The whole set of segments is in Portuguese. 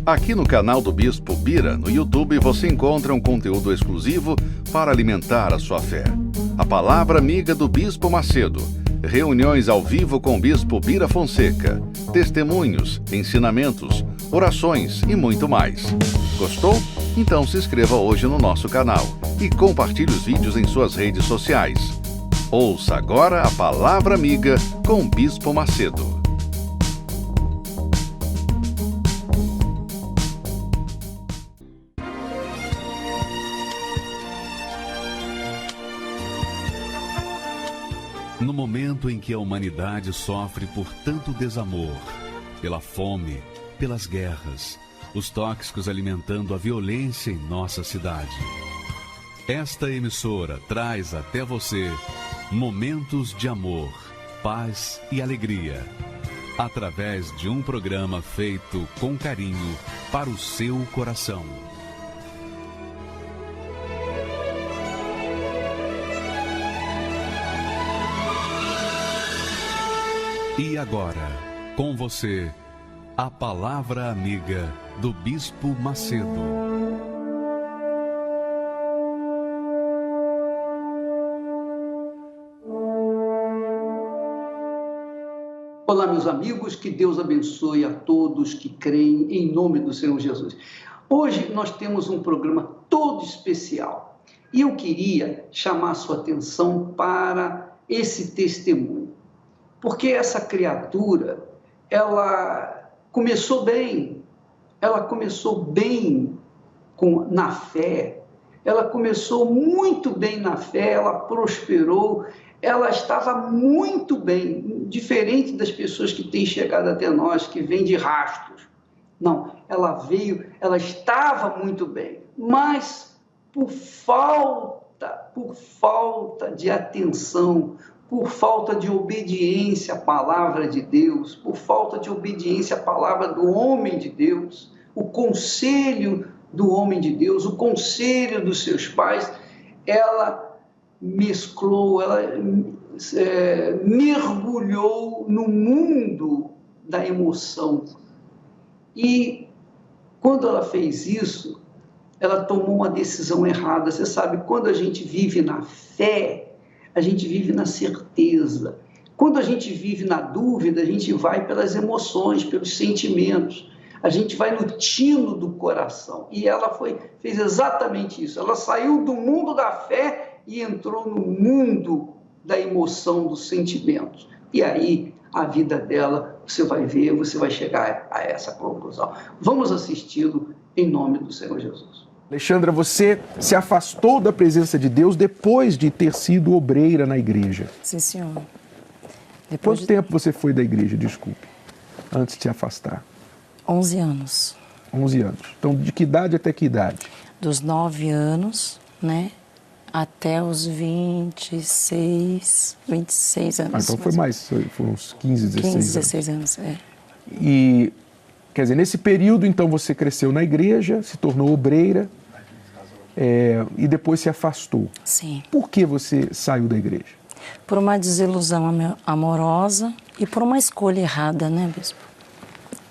Aqui no canal do Bispo Bira, no YouTube, você encontra um conteúdo exclusivo para alimentar a sua fé. A Palavra Amiga do Bispo Macedo. Reuniões ao vivo com o Bispo Bira Fonseca. Testemunhos, ensinamentos, orações e muito mais. Gostou? Então se inscreva hoje no nosso canal e compartilhe os vídeos em suas redes sociais. Ouça agora a Palavra Amiga com o Bispo Macedo. No momento em que a humanidade sofre por tanto desamor, pela fome, pelas guerras, os tóxicos alimentando a violência em nossa cidade, esta emissora traz até você momentos de amor, paz e alegria, através de um programa feito com carinho para o seu coração. E agora, com você, a Palavra Amiga do Bispo Macedo. Olá, meus amigos, que Deus abençoe a todos que creem em nome do Senhor Jesus. Hoje nós temos um programa todo especial e eu queria chamar a sua atenção para esse testemunho. Porque essa criatura, ela começou bem na fé, ela começou muito bem na fé, ela prosperou, ela estava muito bem, diferente das pessoas que têm chegado até nós, que vêm de rastros. Não, ela estava muito bem, mas por falta de atenção, por falta de obediência à palavra de Deus, por falta de obediência à palavra do homem de Deus, o conselho do homem de Deus, o conselho dos seus pais, ela mesclou, ela mergulhou no mundo da emoção. E quando ela fez isso, ela tomou uma decisão errada. Você sabe, quando a gente vive na fé, a gente vive na certeza. Quando a gente vive na dúvida, a gente vai pelas emoções, pelos sentimentos. A gente vai no tino do coração. E ela fez exatamente isso. Ela saiu do mundo da fé e entrou no mundo da emoção, dos sentimentos. E aí, a vida dela, você vai ver, você vai chegar a essa conclusão. Vamos assisti-lo em nome do Senhor Jesus. Alexandra, você se afastou da presença de Deus depois de ter sido obreira na igreja. Sim, senhor. Quanto tempo você foi da igreja, desculpe, antes de se afastar? 11 anos. 11 anos. Então, de que idade até que idade? Dos 9 anos, né, até os 26 anos. Então foi mais, foram uns 15, 16 15, anos. 16 anos, é. E, quer dizer, nesse período, então, você cresceu na igreja, se tornou obreira e depois se afastou. Sim. Por que você saiu da igreja? Por uma desilusão amorosa e por uma escolha errada, né, bispo?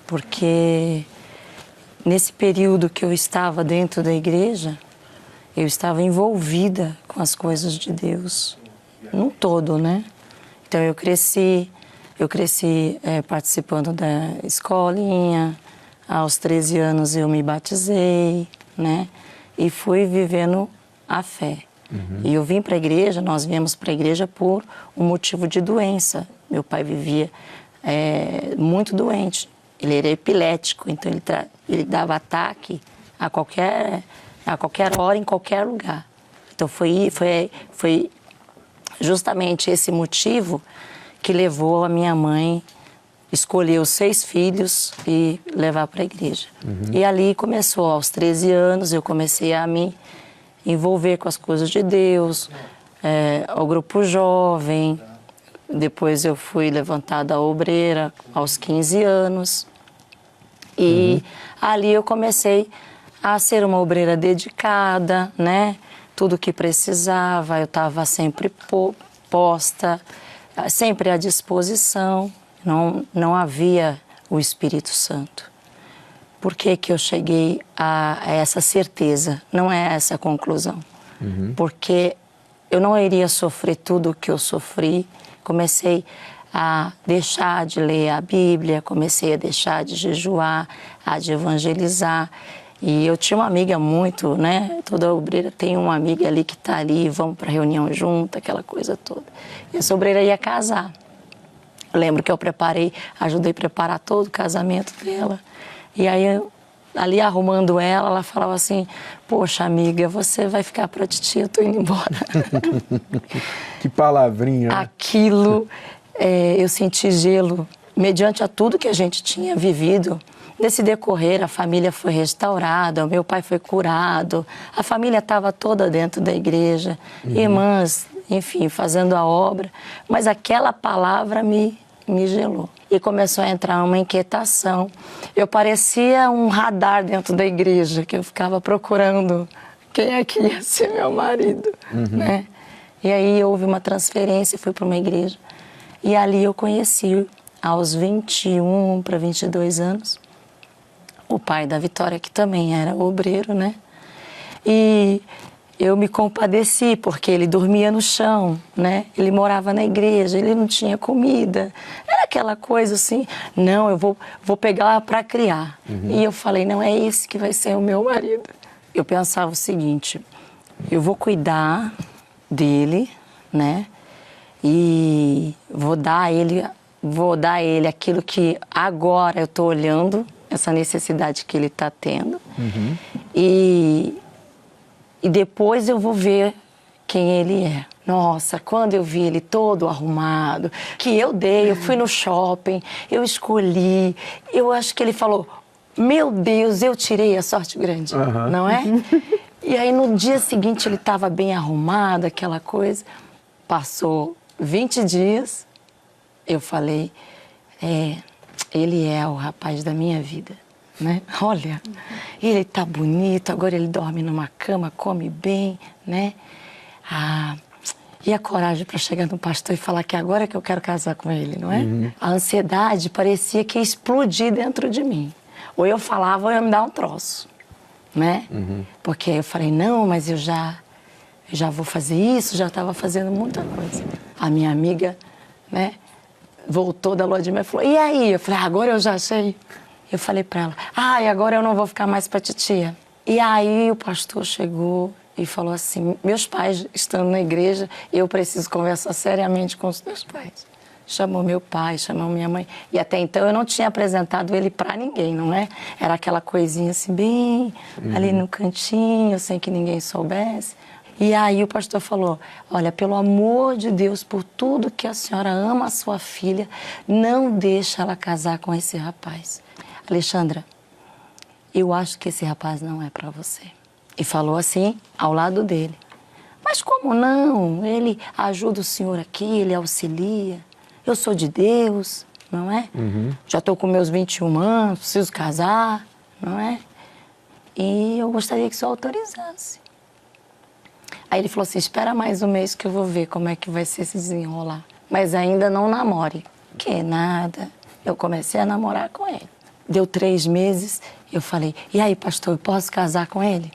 Porque nesse período que eu estava dentro da igreja, eu estava envolvida com as coisas de Deus, num todo, né? Então eu cresci participando da escolinha, aos 13 anos eu me batizei, né? E fui vivendo a fé. Uhum. E eu vim para a igreja, nós viemos para a igreja por um motivo de doença. Meu pai vivia muito doente, ele era epilético, então ele dava ataque a qualquer hora, em qualquer lugar. Então foi justamente esse motivo que levou a minha mãe escolher os 6 filhos e levar para a igreja. Uhum. E ali começou, aos 13 anos, eu comecei a me envolver com as coisas de Deus, ao grupo jovem. Depois eu fui levantada a obreira aos 15 anos. E ali eu comecei a ser uma obreira dedicada, né? Tudo que precisava, eu estava sempre posta, sempre à disposição. Não havia o Espírito Santo. por que que eu cheguei a essa certeza, não é essa a conclusão. Porque eu não iria sofrer tudo o que eu sofri. Comecei a deixar de ler a Bíblia, comecei a deixar de jejuar, a de evangelizar. E eu tinha uma amiga muito, né? Toda obreira tem uma amiga ali que está ali, vamos para reunião junto, aquela coisa toda. E essa obreira ia casar. Eu lembro que eu ajudei a preparar todo o casamento dela. E aí, ali arrumando ela falava assim, poxa, amiga, você vai ficar para titia, eu tô indo embora. Que palavrinha. Né? Aquilo, eu senti gelo, mediante a tudo que a gente tinha vivido. Nesse decorrer, a família foi restaurada, o meu pai foi curado, a família estava toda dentro da igreja, irmãs, enfim, fazendo a obra. Mas aquela palavra me gelou. E começou a entrar uma inquietação. Eu parecia um radar dentro da igreja, que eu ficava procurando quem é que ia ser meu marido, né? E aí houve uma transferência, fui para uma igreja. E ali eu conheci, aos 21 para 22 anos, o pai da Vitória, que também era obreiro, né? E eu me compadeci, porque ele dormia no chão, né? Ele morava na igreja, ele não tinha comida. Era aquela coisa assim, não, eu vou pegar para criar. E eu falei, não, é esse que vai ser o meu marido. Eu pensava o seguinte, eu vou cuidar dele, né? E vou dar a ele aquilo que agora eu estou olhando, essa necessidade que ele está tendo. E depois eu vou ver quem ele é. Nossa, quando eu vi ele todo arrumado, que eu fui no shopping, eu escolhi, eu acho que ele falou, meu Deus, eu tirei a sorte grande, não é? E aí no dia seguinte ele estava bem arrumado, aquela coisa. Passou 20 dias, eu falei, ele é o rapaz da minha vida. Né? Olha, ele tá bonito, agora ele dorme numa cama, come bem, né? E a coragem para chegar no pastor e falar que agora é que eu quero casar com ele, não é? A ansiedade parecia que ia explodir dentro de mim. Ou eu falava ou ia me dar um troço, né? Porque eu falei, não, mas eu já vou fazer isso, já estava fazendo muita coisa. A minha amiga, né, voltou da lua de mel e falou, e aí? Eu falei, agora eu já achei. Eu falei para ela, e agora eu não vou ficar mais para titia. E aí o pastor chegou e falou assim, meus pais estando na igreja, eu preciso conversar seriamente com os teus pais. Chamou meu pai, chamou minha mãe. E até então eu não tinha apresentado ele para ninguém, não é? Era aquela coisinha assim, bem ali no cantinho, sem que ninguém soubesse. E aí o pastor falou, olha, pelo amor de Deus, por tudo que a senhora ama a sua filha, não deixa ela casar com esse rapaz. Alexandra, eu acho que esse rapaz não é para você. E falou assim, ao lado dele. Mas como não? Ele ajuda o senhor aqui, ele auxilia. Eu sou de Deus, não é? Já estou com meus 21 anos, preciso casar, não é? E eu gostaria que o senhor autorizasse. Aí ele falou assim, espera mais um mês que eu vou ver como é que vai ser se desenrolar. Mas ainda não namore. Que nada. Eu comecei a namorar com ele. Deu 3 meses, eu falei, e aí, pastor, eu posso casar com ele?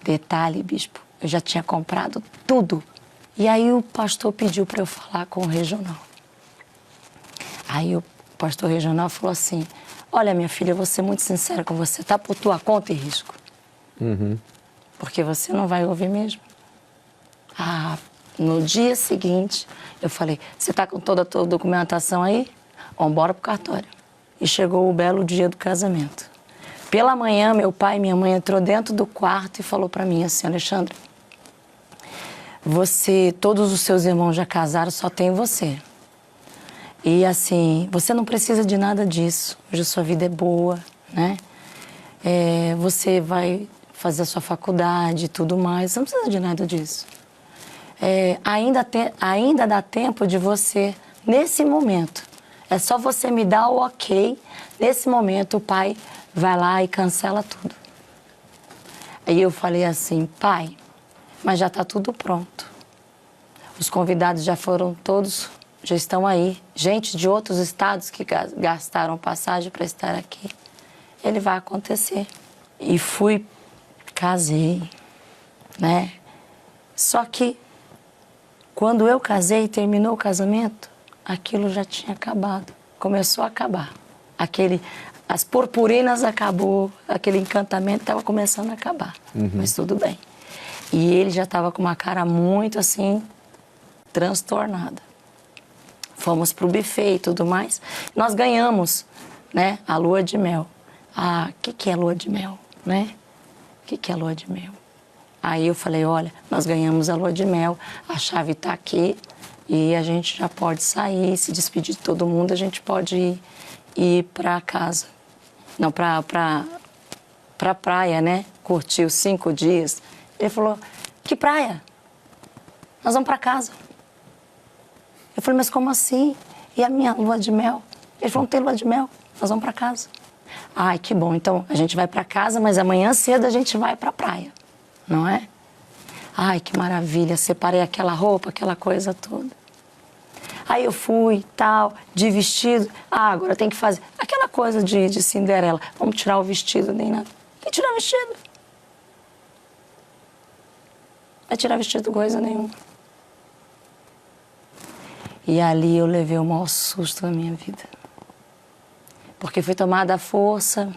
Detalhe, bispo, eu já tinha comprado tudo. E aí o pastor pediu para eu falar com o regional. Aí o pastor regional falou assim, olha, minha filha, eu vou ser muito sincera com você, tá por tua conta e risco. Porque você não vai ouvir mesmo. No dia seguinte, eu falei, você tá com toda a tua documentação aí? Vamos embora pro cartório. E chegou o belo dia do casamento. Pela manhã, meu pai e minha mãe entrou dentro do quarto e falou para mim assim, Alexandra, todos os seus irmãos já casaram, só tem você. E assim, você não precisa de nada disso. Hoje a sua vida é boa, né? Você vai fazer a sua faculdade e tudo mais, você não precisa de nada disso. Ainda dá tempo de você, nesse momento, é só você me dar o ok. Nesse momento, o pai vai lá e cancela tudo. Aí eu falei assim, pai, mas já está tudo pronto. Os convidados já foram todos, já estão aí. Gente de outros estados que gastaram passagem para estar aqui. ele vai acontecer. E fui, casei, né? Só que quando eu casei, terminou o casamento, aquilo já tinha acabado. Começou a acabar. As purpurinas acabou, aquele encantamento estava começando a acabar. Mas tudo bem. E ele já estava com uma cara muito assim, transtornada. Fomos para o buffet e tudo mais. Nós ganhamos, né, a lua de mel. Ah, o que é lua de mel, né? O que é lua de mel? Aí eu falei, olha, nós ganhamos a lua de mel, a chave está aqui e a gente já pode sair, se despedir de todo mundo, a gente pode ir para casa. Não, para praia, né? Curtir os 5 dias. Ele falou, que praia? Nós vamos para casa. Eu falei, mas como assim? E a minha lua de mel? Ele falou, não tem lua de mel, nós vamos para casa. Ai, que bom, então a gente vai para casa, mas amanhã cedo a gente vai para a praia, não é? Ai, que maravilha, separei aquela roupa, aquela coisa toda. Aí eu fui, tal, de vestido. Ah, agora tem que fazer aquela coisa de Cinderela. Vamos tirar o vestido, nem nada. E tirar o vestido? Vai tirar vestido coisa nenhuma. E ali eu levei o maior susto da minha vida. Porque fui tomada à força.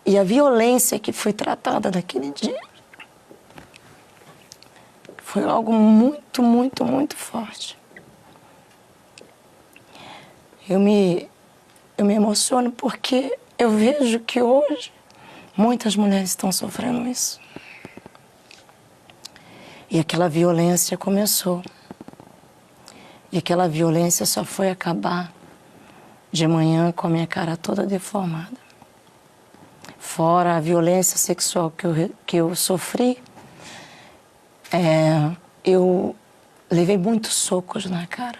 E a violência que foi tratada naquele dia foi algo muito, muito, muito forte. Eu me emociono porque eu vejo que hoje muitas mulheres estão sofrendo isso. E aquela violência começou. E aquela violência só foi acabar de manhã com a minha cara toda deformada. Fora a violência sexual que eu sofri, eu levei muitos socos na cara.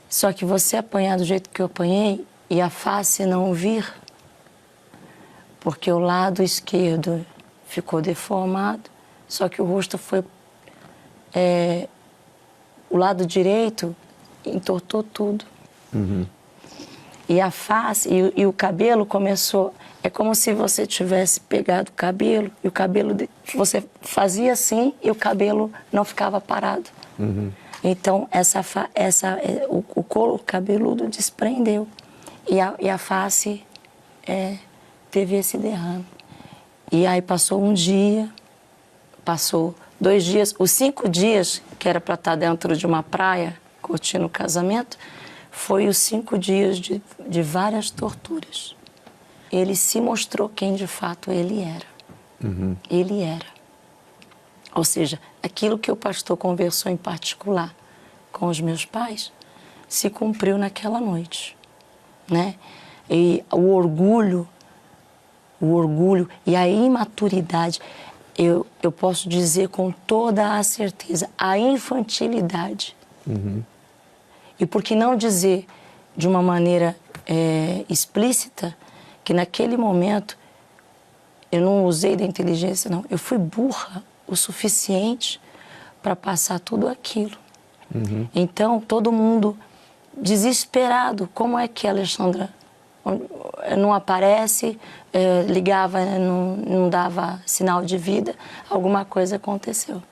Só que você apanhar do jeito que eu apanhei e a face não vir, porque o lado esquerdo ficou deformado, só que o rosto foi... o lado direito entortou tudo. E a face e o cabelo começou... É como se você tivesse pegado o cabelo e o cabelo... Você fazia assim e o cabelo não ficava parado. Então, o couro cabeludo desprendeu. E a face teve esse derrame. E aí passou um dia, passou 2 dias, os 5 dias que era para estar dentro de uma praia, curtindo o casamento, foi os 5 dias de várias torturas. Ele se mostrou quem de fato ele era. Ele era. Ou seja, aquilo que o pastor conversou em particular com os meus pais se cumpriu naquela noite, né? E o orgulho e a imaturidade, eu posso dizer com toda a certeza, a infantilidade. E por que não dizer de uma maneira explícita que naquele momento eu não usei da inteligência, não. Eu fui burra o suficiente para passar tudo aquilo. Então, todo mundo desesperado. Como é que a Alexandra não aparece, ligava, não dava sinal de vida? Alguma coisa aconteceu.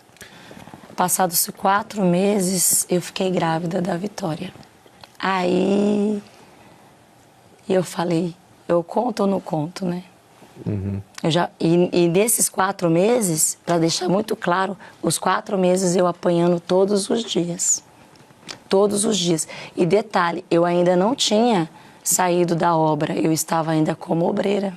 Passados 4 meses, eu fiquei grávida da Vitória. Aí eu falei, eu conto ou não conto, né? E nesses 4 meses, para deixar muito claro, os 4 meses eu apanhando todos os dias. Todos os dias. E detalhe, eu ainda não tinha saído da obra, eu estava ainda como obreira.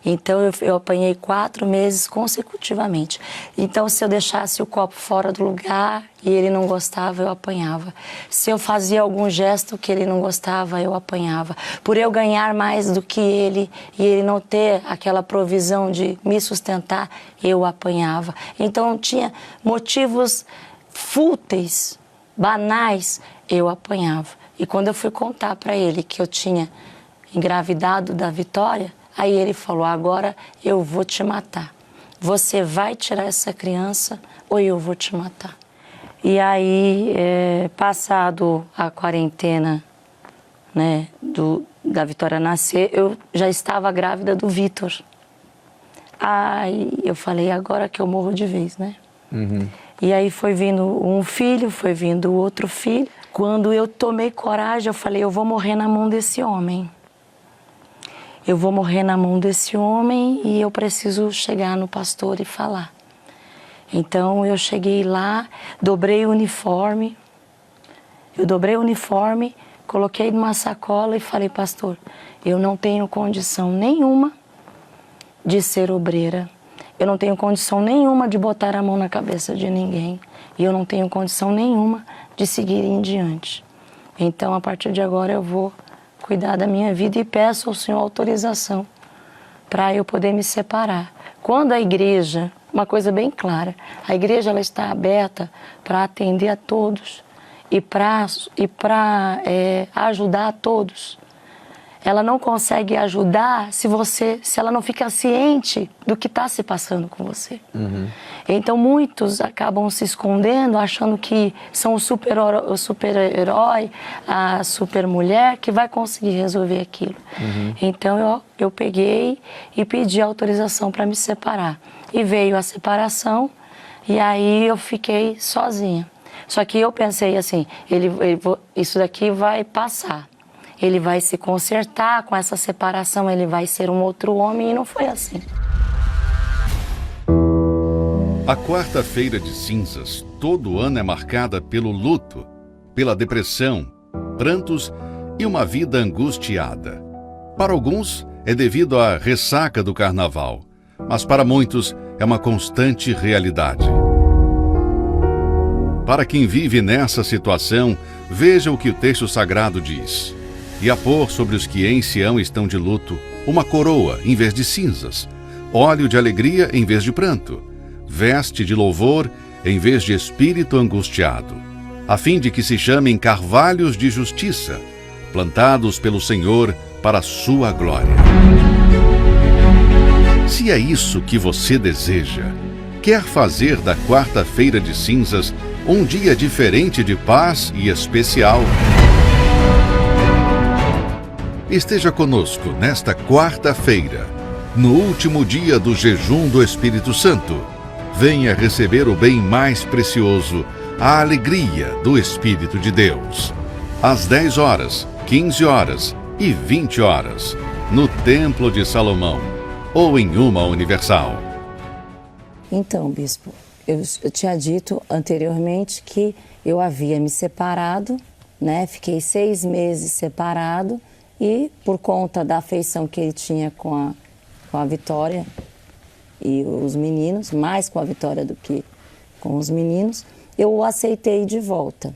Então eu apanhei 4 meses consecutivamente. Então se eu deixasse o copo fora do lugar e ele não gostava, eu apanhava. Se eu fazia algum gesto que ele não gostava, eu apanhava. Por eu ganhar mais do que ele e ele não ter aquela provisão de me sustentar, eu apanhava. Então tinha motivos fúteis, banais, eu apanhava. E quando eu fui contar para ele que eu tinha engravidado da Vitória, aí ele falou, agora eu vou te matar. você vai tirar essa criança ou eu vou te matar. E aí, passado a quarentena, né, da Vitória nascer, eu já estava grávida do Vitor. Aí eu falei, agora que eu morro de vez, né? E aí foi vindo um filho, foi vindo outro filho. Quando eu tomei coragem, eu falei, eu vou morrer na mão desse homem. Eu vou morrer na mão desse homem e eu preciso chegar no pastor e falar. Então eu cheguei lá, dobrei o uniforme. Eu dobrei o uniforme, coloquei numa sacola e falei, pastor, eu não tenho condição nenhuma de ser obreira. Eu não tenho condição nenhuma de botar a mão na cabeça de ninguém. E eu não tenho condição nenhuma de seguir em diante. Então, a partir de agora, eu vou cuidar da minha vida e peço ao Senhor autorização para eu poder me separar. Quando a igreja, uma coisa bem clara, a igreja ela está aberta para atender a todos e para ajudar a todos. Ela não consegue ajudar se ela não fica ciente do que está se passando com você. Então muitos acabam se escondendo, achando que são o super-herói, a super-mulher que vai conseguir resolver aquilo. Então eu peguei e pedi autorização para me separar. E veio a separação e aí eu fiquei sozinha. Só que eu pensei assim, isso daqui vai passar. Ele vai se consertar com essa separação, ele vai ser um outro homem, e não foi assim. A quarta-feira de cinzas todo ano é marcada pelo luto, pela depressão, prantos e uma vida angustiada. Para alguns é devido à ressaca do carnaval, mas para muitos é uma constante realidade. Para quem vive nessa situação, veja o que o texto sagrado diz. E a pôr sobre os que em Sião estão de luto uma coroa em vez de cinzas, óleo de alegria em vez de pranto, veste de louvor em vez de espírito angustiado, a fim de que se chamem carvalhos de justiça, plantados pelo Senhor para a sua glória. Se é isso que você deseja, quer fazer da quarta-feira de cinzas um dia diferente de paz e especial, esteja conosco nesta quarta-feira, no último dia do jejum do Espírito Santo. Venha receber o bem mais precioso, a alegria do Espírito de Deus. Às 10 horas, 15 horas e 20 horas, no Templo de Salomão, ou em uma Universal. Então, bispo, eu tinha dito anteriormente que eu havia me separado, né? Fiquei 6 meses separado. E por conta da afeição que ele tinha com a Vitória e os meninos, mais com a Vitória do que com os meninos, eu o aceitei de volta.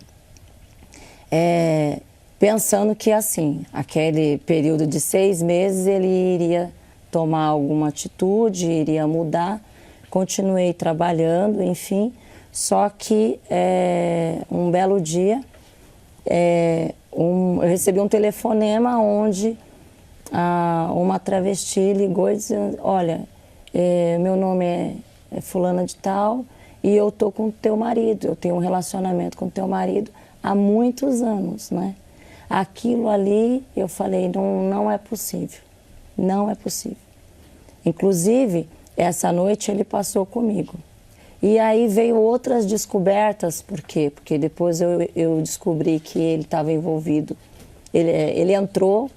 Pensando que assim, aquele período de 6 meses ele iria tomar alguma atitude, iria mudar. Continuei trabalhando, enfim, só que um belo dia eu recebi um telefonema onde uma travesti ligou e dizendo, olha, meu nome é fulana de tal e eu tô com o teu marido, eu tenho um relacionamento com o teu marido há muitos anos, né? Aquilo ali, eu falei, não é possível, não é possível. Inclusive, essa noite ele passou comigo. E aí veio outras descobertas, por quê? Porque depois eu descobri que ele estava envolvido, ele entrou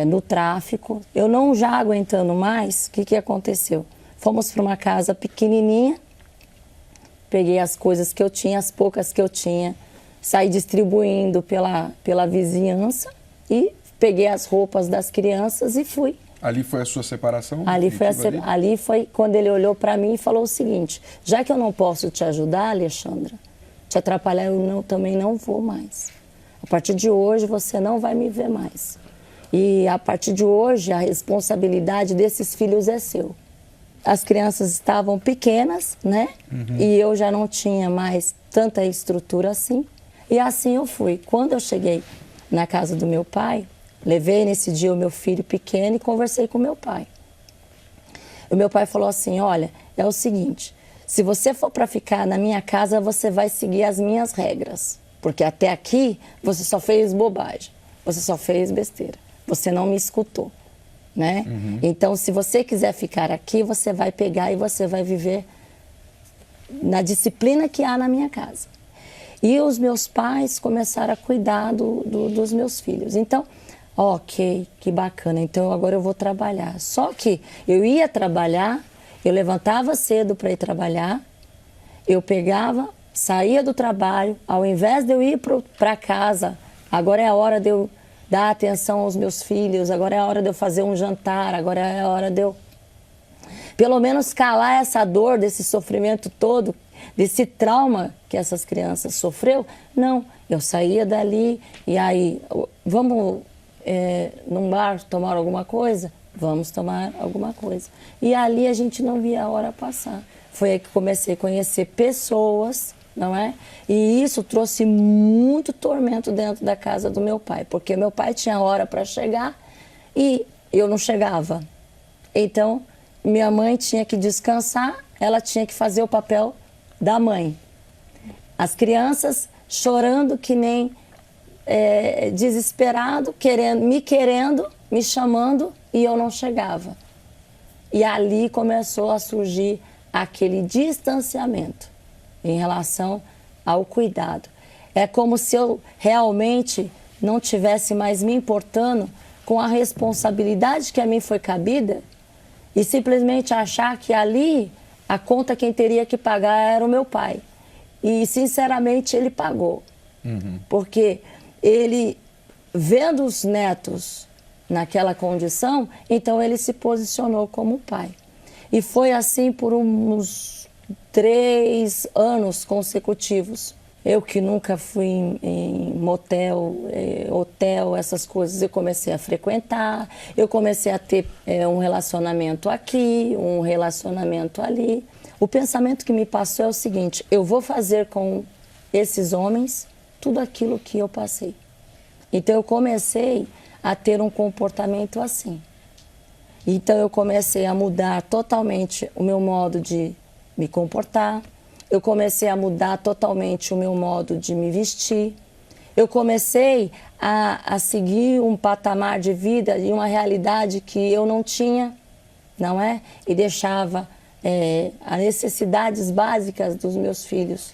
no tráfico. Eu não já aguentando mais, o que aconteceu? Fomos para uma casa pequenininha, peguei as coisas que eu tinha, as poucas que eu tinha, saí distribuindo pela vizinhança e peguei as roupas das crianças e fui. Ali foi a sua separação? Ali foi quando ele olhou para mim e falou o seguinte, já que eu não posso te ajudar, Alexandra, te atrapalhar, eu também não vou mais. A partir de hoje você não vai me ver mais. E a partir de hoje a responsabilidade desses filhos é seu. As crianças estavam pequenas, né? E eu já não tinha mais tanta estrutura assim. E assim eu fui. Quando eu cheguei na casa do meu pai, levei nesse dia o meu filho pequeno e conversei com meu pai. O meu pai falou assim, olha, é o seguinte, se você for para ficar na minha casa, você vai seguir as minhas regras. Porque até aqui, você só fez bobagem, você só fez besteira, você não me escutou, né? Então, se você quiser ficar aqui, você vai pegar e você vai viver na disciplina que há na minha casa. E os meus pais começaram a cuidar dos meus filhos. Então, ok, que bacana, então agora eu vou trabalhar. Só que eu ia trabalhar, eu levantava cedo para ir trabalhar, eu pegava, saía do trabalho, ao invés de eu ir para casa, agora é a hora de eu dar atenção aos meus filhos, agora é a hora de eu fazer um jantar, agora é a hora de eu, pelo menos, calar essa dor, desse sofrimento todo, desse trauma que essas crianças sofreu. Não, eu saía dali e aí, vamos num bar tomar alguma coisa? Vamos tomar alguma coisa. E ali a gente não via a hora passar. Foi aí que comecei a conhecer pessoas, não é? E isso trouxe muito tormento dentro da casa do meu pai, porque meu pai tinha hora para chegar e eu não chegava. Então, minha mãe tinha que descansar, ela tinha que fazer o papel da mãe. As crianças chorando que nem desesperado, querendo, me chamando e eu não chegava. E ali começou a surgir aquele distanciamento em relação ao cuidado. É como se eu realmente não tivesse mais me importando com a responsabilidade que a mim foi cabida e simplesmente achar que ali a conta quem teria que pagar era o meu pai. E, sinceramente, ele pagou. Porque ele, vendo os netos naquela condição, então ele se posicionou como pai. E foi assim por uns 3 anos consecutivos. Eu que nunca fui em motel, hotel, essas coisas, eu comecei a frequentar, eu comecei a ter um relacionamento aqui, um relacionamento ali. O pensamento que me passou é o seguinte, eu vou fazer com esses homens tudo aquilo que eu passei. Então eu comecei a ter um comportamento assim. Então eu comecei a mudar totalmente o meu modo de me comportar, eu comecei a mudar totalmente o meu modo de me vestir, eu comecei a seguir um patamar de vida e uma realidade que eu não tinha, não é? E deixava as necessidades básicas dos meus filhos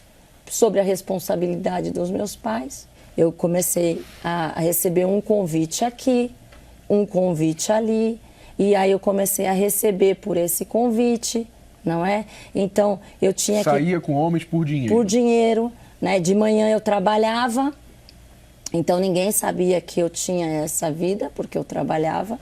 sobre a responsabilidade dos meus pais. Eu comecei a receber um convite aqui, um convite ali, e aí eu comecei a receber por esse convite, não é? Então, eu tinha Saía com homens por dinheiro. Por dinheiro, né? De manhã eu trabalhava, então ninguém sabia que eu tinha essa vida, porque eu trabalhava.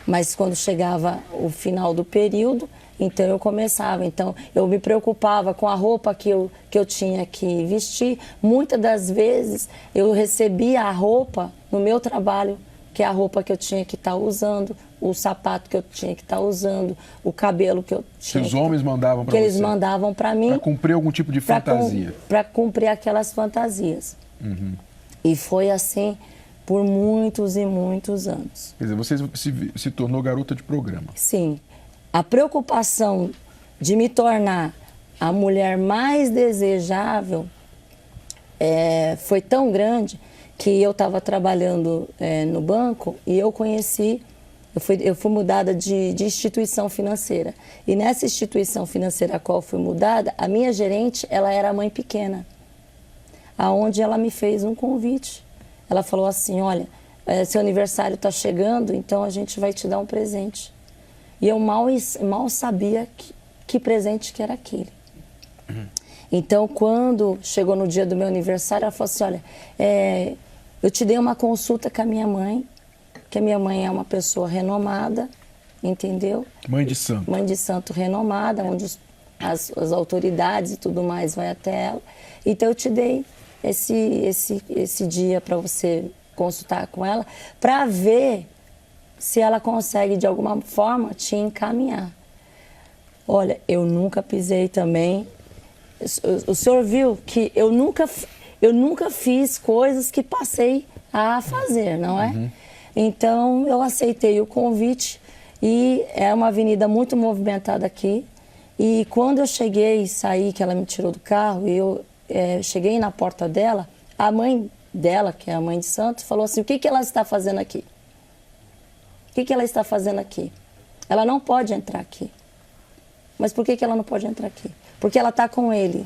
Mas quando chegava o final do período, então eu começava. Então, eu me preocupava com a roupa que eu tinha que vestir. Muitas das vezes, eu recebia a roupa no meu trabalho, que é a roupa que eu tinha que estar usando, o sapato que eu tinha que estar usando, o cabelo que eu tinha que os homens mandavam para você. Que eles mandavam para mim. Para cumprir algum tipo de fantasia. Para cumprir aquelas fantasias. E foi assim por muitos e muitos anos. Quer dizer, você se tornou garota de programa. Sim. A preocupação de me tornar a mulher mais desejável foi tão grande que eu estava trabalhando no banco e eu conheci, eu fui mudada de instituição financeira. E nessa instituição financeira a qual fui mudada, a minha gerente, ela era a mãe pequena, aonde ela me fez um convite. Ela falou assim, olha, seu aniversário está chegando, então a gente vai te dar um presente. E eu mal sabia que presente que era aquele. Então, quando chegou no dia do meu aniversário, ela falou assim, olha, eu te dei uma consulta com a minha mãe, que a minha mãe é uma pessoa renomada, entendeu? Mãe de santo. Mãe de santo renomada, onde as autoridades e tudo mais vai até ela. Então, eu te dei esse dia para você consultar com ela, para ver se ela consegue, de alguma forma, te encaminhar. Olha, eu nunca pisei também. O senhor viu que eu nunca fiz coisas que passei a fazer, não é? Então, eu aceitei o convite E é uma avenida muito movimentada aqui. E quando eu cheguei e saí, que ela me tirou do carro, e eu cheguei na porta dela, a mãe dela, que é a mãe de Santos, falou assim: o que ela está fazendo aqui? O que ela está fazendo aqui? Ela não pode entrar aqui. Mas por que ela não pode entrar aqui? Porque ela está com ele.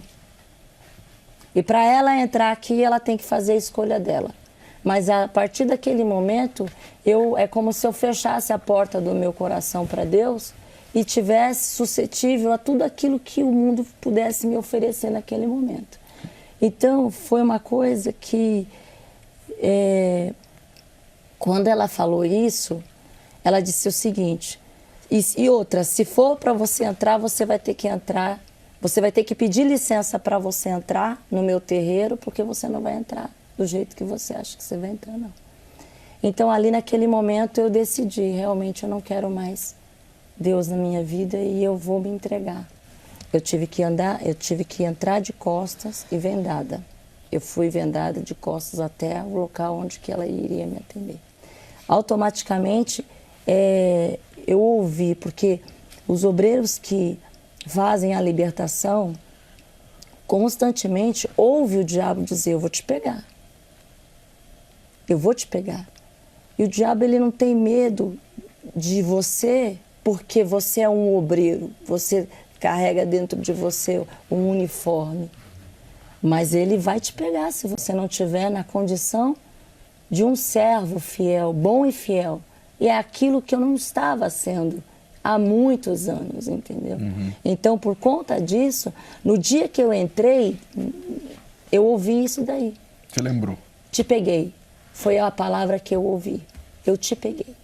E para ela entrar aqui, ela tem que fazer a escolha dela. Mas a partir daquele momento, é como se eu fechasse a porta do meu coração para Deus e tivesse suscetível a tudo aquilo que o mundo pudesse me oferecer naquele momento. Então, foi uma coisa que, quando ela falou isso, ela disse o seguinte: e outra, se for para você entrar, você vai ter que entrar, você vai ter que pedir licença para você entrar no meu terreiro, porque você não vai entrar do jeito que você acha que você vai entrar, não. Então, ali naquele momento, eu decidi, realmente eu não quero mais Deus na minha vida e eu vou me entregar. Eu tive que entrar de costas e vendada. Eu fui vendada de costas até o local onde que ela iria me atender. Automaticamente, eu ouvi, porque os obreiros que fazem a libertação, constantemente ouve o diabo dizer: eu vou te pegar. Eu vou te pegar. E o diabo, ele não tem medo de você porque você é um obreiro, você carrega dentro de você um uniforme. Mas ele vai te pegar se você não estiver na condição de um servo fiel, bom e fiel. E é aquilo que eu não estava sendo há muitos anos, entendeu? Uhum. Então, por conta disso, no dia que eu entrei, eu ouvi isso daí. Você lembrou? Te peguei. Foi a palavra que eu ouvi. Eu te peguei.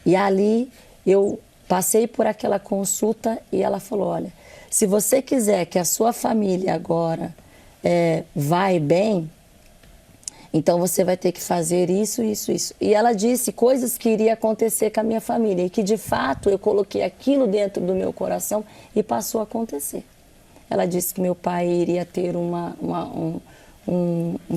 E ali eu passei por aquela consulta e ela falou: olha, se você quiser que a sua família agora vai bem, então você vai ter que fazer isso, isso, isso. E ela disse coisas que iriam acontecer com a minha família e que, de fato, eu coloquei aquilo dentro do meu coração e passou a acontecer. Ela disse que meu pai iria ter um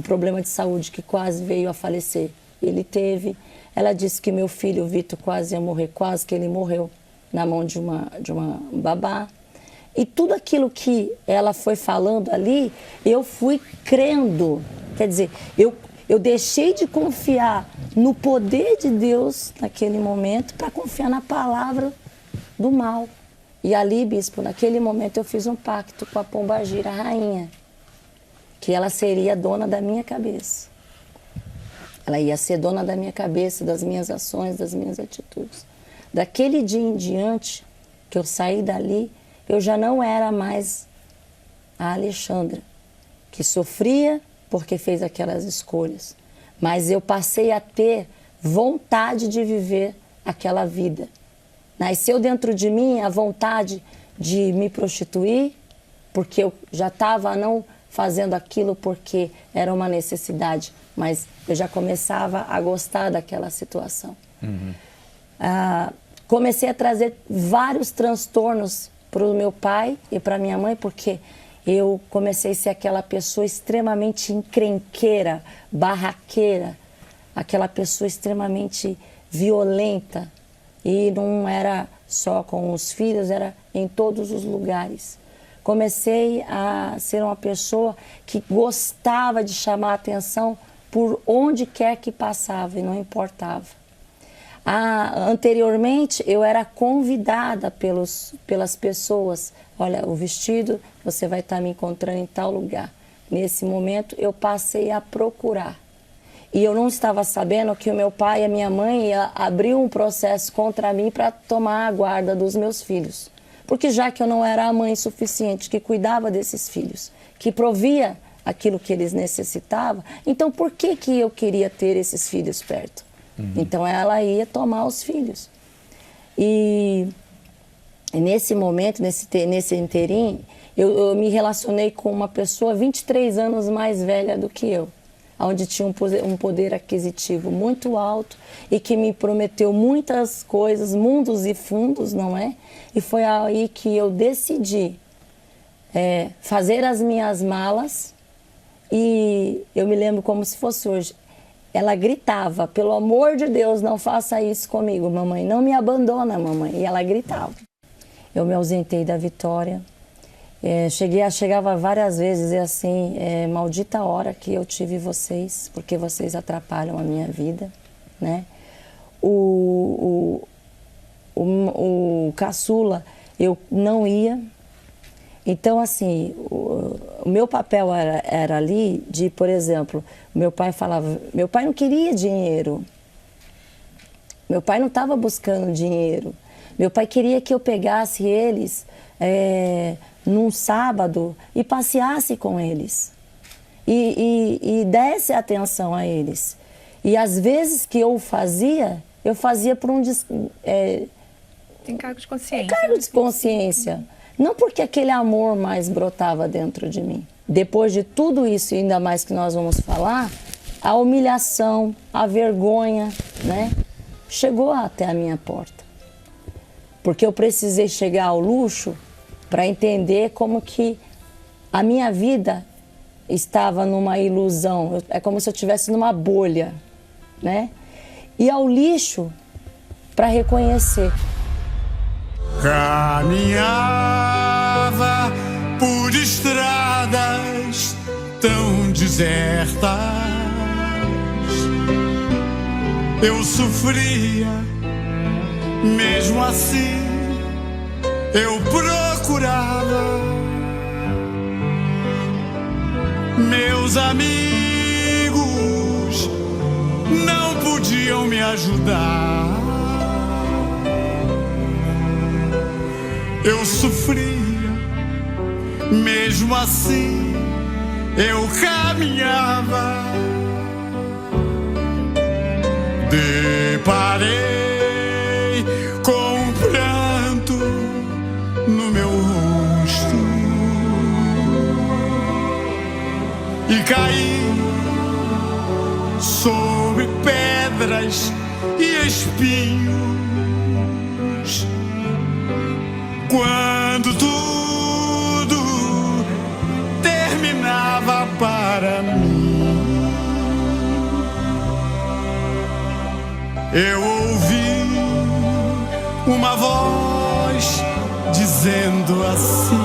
problema de saúde, que quase veio a falecer. Ele teve. Ela disse que meu filho, o Vitor, quase ia morrer, quase que ele morreu na mão de uma babá. E tudo aquilo que ela foi falando ali, eu fui crendo. Quer dizer, eu deixei de confiar no poder de Deus naquele momento para confiar na palavra do mal. E ali, bispo, naquele momento eu fiz um pacto com a Pombagira, a rainha, que ela seria dona da minha cabeça. Ela ia ser dona da minha cabeça, das minhas ações, das minhas atitudes. Daquele dia em diante que eu saí dali, eu já não era mais a Alexandra, que sofria porque fez aquelas escolhas. Mas eu passei a ter vontade de viver aquela vida. Nasceu dentro de mim a vontade de me prostituir, porque eu já estava não fazendo aquilo porque era uma necessidade, mas eu já começava a gostar daquela situação. Uhum. Comecei a trazer vários transtornos para o meu pai e para minha mãe, porque eu comecei a ser aquela pessoa extremamente encrenqueira, barraqueira, aquela pessoa extremamente violenta. E não era só com os filhos, era em todos os lugares. Comecei a ser uma pessoa que gostava de chamar a atenção por onde quer que passava e não importava. Anteriormente, eu era convidada pelas pessoas. Olha, o vestido, você vai estar me encontrando em tal lugar. Nesse momento, eu passei a procurar. E eu não estava sabendo que o meu pai e a minha mãe ia abrir um processo contra mim para tomar a guarda dos meus filhos. Porque já que eu não era a mãe suficiente que cuidava desses filhos, que provia aquilo que eles necessitavam, então por que eu queria ter esses filhos perto? Uhum. Então ela ia tomar os filhos. E nesse momento, nesse inteirinho, eu me relacionei com uma pessoa 23 anos mais velha do que eu, onde tinha um poder aquisitivo muito alto e que me prometeu muitas coisas, mundos e fundos, não é? E foi aí que eu decidi fazer as minhas malas. E eu me lembro como se fosse hoje. ela gritava, pelo amor de Deus, não faça isso comigo, mamãe, não me abandona, mamãe. E ela gritava. Eu me ausentei da Vitória. Chegava várias vezes e assim, maldita a hora que eu tive vocês, porque vocês atrapalham a minha vida, né? O caçula, eu não ia. Então, assim, o meu papel era ali de, por exemplo, meu pai falava, meu pai não queria dinheiro. Meu pai não estava buscando dinheiro. Meu pai queria que eu pegasse eles num sábado e passeasse com eles. E desse atenção a eles. E às vezes que eu fazia por um encargo de consciência. Encargo de consciência. Não porque aquele amor mais brotava dentro de mim. Depois de tudo isso, e ainda mais que nós vamos falar, a humilhação, a vergonha, né, chegou até a minha porta. Porque eu precisei chegar ao luxo para entender como que a minha vida estava numa ilusão. É como se eu estivesse numa bolha, né? E ao lixo para reconhecer. Caminhava por estradas tão desertas. Eu sofria, mesmo assim eu procurava. Meus amigos não podiam me ajudar. Eu sofria, mesmo assim eu caminhava. Deparei com um pranto no meu rosto e caí sobre pedras e espinhos. Quando tudo terminava para mim, eu ouvi uma voz dizendo assim: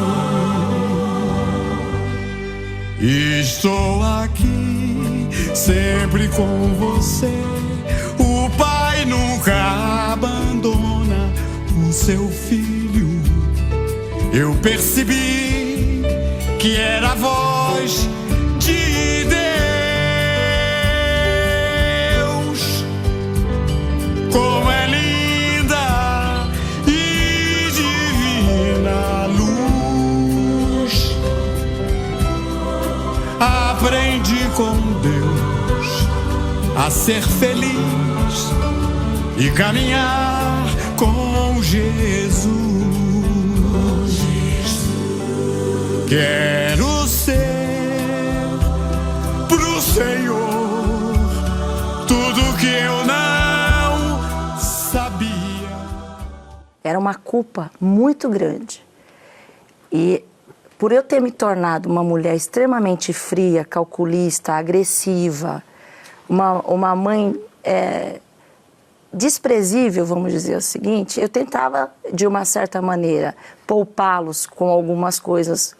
estou aqui sempre com você. O pai nunca abandona o seu filho. Eu percebi que era a voz de Deus. Como é linda e divina a luz. Aprendi com Deus a ser feliz e caminhar com Jesus. Quero ser pro Senhor tudo que eu não sabia. Era uma culpa muito grande. E por eu ter me tornado uma mulher extremamente fria, calculista, agressiva, uma mãe desprezível, vamos dizer o seguinte, eu tentava, de uma certa maneira, poupá-los com algumas coisas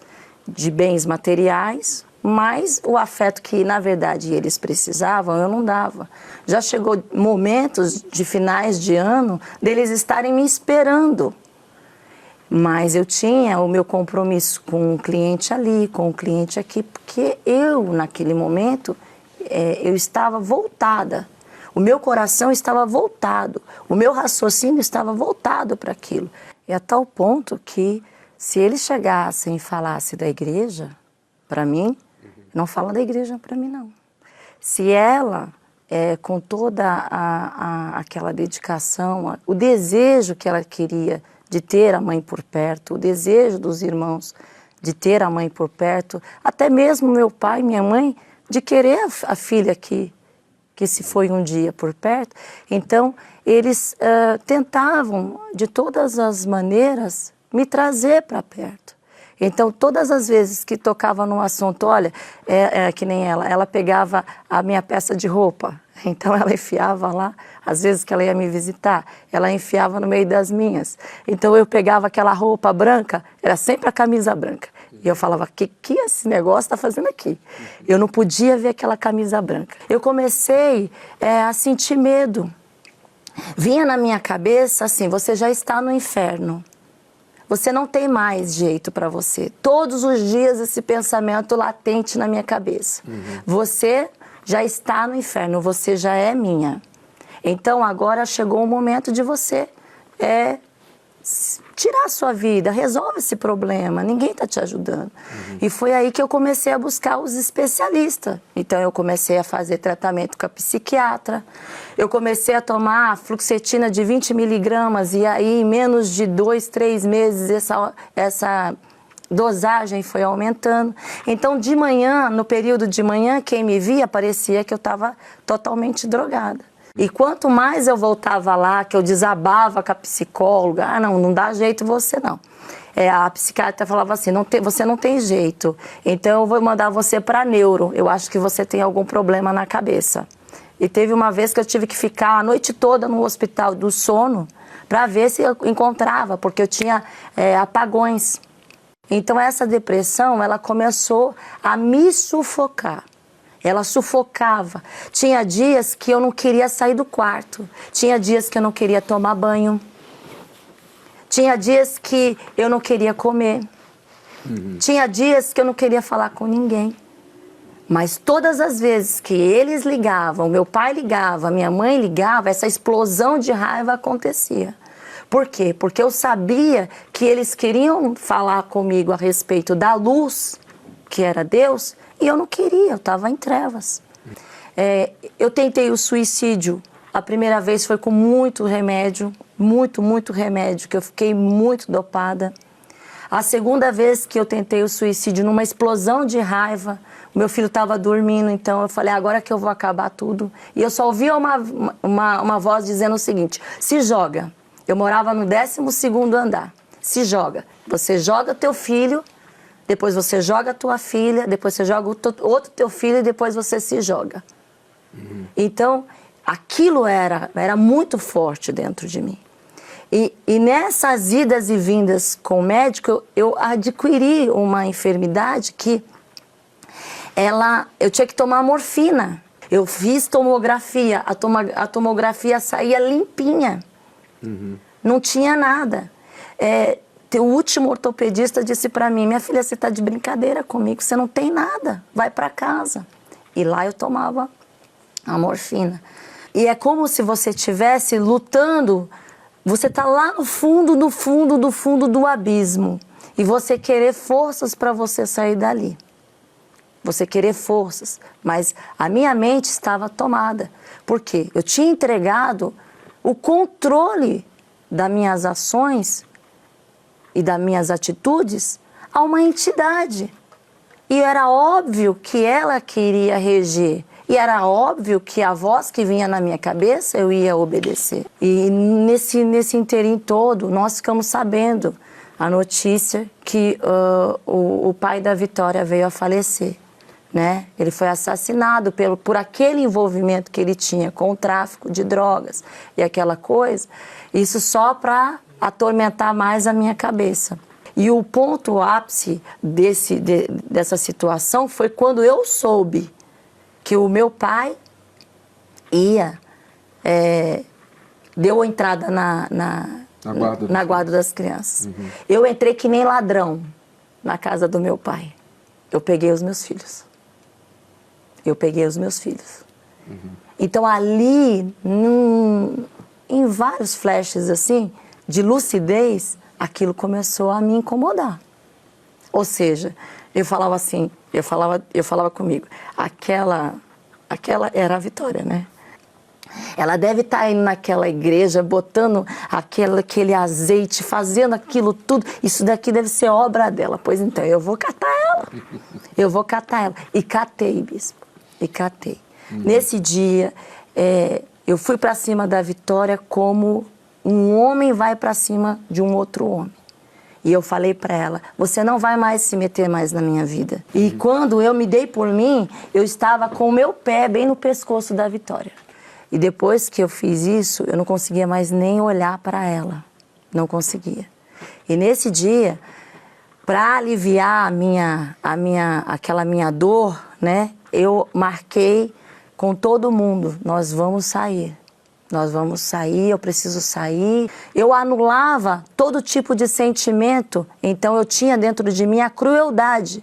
de bens materiais, mas o afeto que, na verdade, eles precisavam, eu não dava. Já chegou momentos de finais de ano deles estarem me esperando. Mas eu tinha o meu compromisso com um cliente ali, com um cliente aqui, porque eu, naquele momento, eu estava voltada. O meu coração estava voltado, o meu raciocínio estava voltado para aquilo. E a tal ponto que, se eles chegassem e falassem da igreja, para mim, não falam da igreja para mim, não. Se ela, com toda aquela dedicação, o desejo que ela queria de ter a mãe por perto, o desejo dos irmãos de ter a mãe por perto, até mesmo meu pai e minha mãe, de querer a filha que se foi um dia por perto. Então, eles tentavam, de todas as maneiras, me trazer para perto. Então, todas as vezes que tocava num assunto, olha, que nem ela pegava a minha peça de roupa, Então ela enfiava lá, às vezes que ela ia me visitar, ela enfiava no meio das minhas. Então eu pegava aquela roupa branca, era sempre a camisa branca. E eu falava, que esse negócio está fazendo aqui? Eu não podia ver aquela camisa branca. Eu comecei a sentir medo. Vinha na minha cabeça assim, você já está no inferno. Você não tem mais jeito para você. Todos os dias esse pensamento latente na minha cabeça. Você já está no inferno, você já é minha. Então agora chegou o momento de você tirar a sua vida, resolve esse problema, ninguém está te ajudando. E foi aí que eu comecei a buscar os especialistas. Então eu comecei a fazer tratamento com a psiquiatra, eu comecei a tomar fluoxetina de 20 miligramas e aí em menos de 2, 3 meses essa dosagem foi aumentando. Então de manhã, no período de manhã, quem me via parecia que eu estava totalmente drogada. E quanto mais eu voltava lá, que eu desabava com a psicóloga, não dá jeito você não. A psiquiatra falava assim, você não tem jeito, então eu vou mandar você para neuro, eu acho que você tem algum problema na cabeça. E teve uma vez que eu tive que ficar a noite toda no hospital do sono para ver se eu encontrava, porque eu tinha apagões. Então essa depressão, ela começou a me sufocar. Ela sufocava. Tinha dias que eu não queria sair do quarto. Tinha dias que eu não queria tomar banho. Tinha dias que eu não queria comer. Tinha dias que eu não queria falar com ninguém. Mas todas as vezes que eles ligavam, meu pai ligava, minha mãe ligava, essa explosão de raiva acontecia. Por quê? Porque eu sabia que eles queriam falar comigo a respeito da luz, que era Deus, e eu não queria, eu estava em trevas. Eu tentei o suicídio. A primeira vez foi com muito remédio, muito remédio, que eu fiquei muito dopada. A segunda vez que eu tentei o suicídio, numa explosão de raiva, o meu filho estava dormindo, então eu falei, agora que eu vou acabar tudo. E eu só ouvia uma voz dizendo o seguinte, se joga. Eu morava no 12º andar. Se joga. Você joga teu filho, depois você joga a tua filha, depois você joga outro teu filho e depois você se joga. Então, aquilo era muito forte dentro de mim. E nessas idas e vindas com o médico, eu adquiri uma enfermidade que eu tinha que tomar morfina. Eu fiz tomografia, a tomografia saía limpinha. Não tinha nada. O último ortopedista disse para mim, minha filha, você está de brincadeira comigo, você não tem nada, vai para casa. E lá eu tomava a morfina. E é como se você estivesse lutando, você está lá no fundo do abismo. E você querer forças para você sair dali. Você querer forças. Mas a minha mente estava tomada. Por quê? Eu tinha entregado o controle das minhas ações e das minhas atitudes a uma entidade. E era óbvio que ela queria reger. E era óbvio que a voz que vinha na minha cabeça eu ia obedecer. E nesse inteirinho todo, nós ficamos sabendo a notícia que o pai da Vitória veio a falecer. Né? Ele foi assassinado por aquele envolvimento que ele tinha com o tráfico de drogas e aquela coisa. Isso só para atormentar mais a minha cabeça. E o ponto ápice dessa situação foi quando eu soube que o meu pai deu entrada na guarda das crianças. Eu entrei que nem ladrão na casa do meu pai. Eu peguei os meus filhos. Então ali, em vários flashes assim, de lucidez, aquilo começou a me incomodar. Ou seja, eu falava assim, eu falava comigo, aquela era a Vitória, né? Ela deve estar indo naquela igreja, botando aquele azeite, fazendo aquilo tudo. Isso daqui deve ser obra dela. Pois então, eu vou catar ela. E catei, bispo. E catei. Nesse dia, eu fui para cima da Vitória como um homem vai para cima de um outro homem. E eu falei para ela, você não vai mais se meter mais na minha vida. E quando eu me dei por mim, eu estava com o meu pé bem no pescoço da Vitória. E depois que eu fiz isso, eu não conseguia mais nem olhar para ela. Não conseguia. E nesse dia, para aliviar aquela minha dor, né, eu marquei com todo mundo, nós vamos sair. Nós vamos sair, eu preciso sair. Eu anulava todo tipo de sentimento, então eu tinha dentro de mim a crueldade,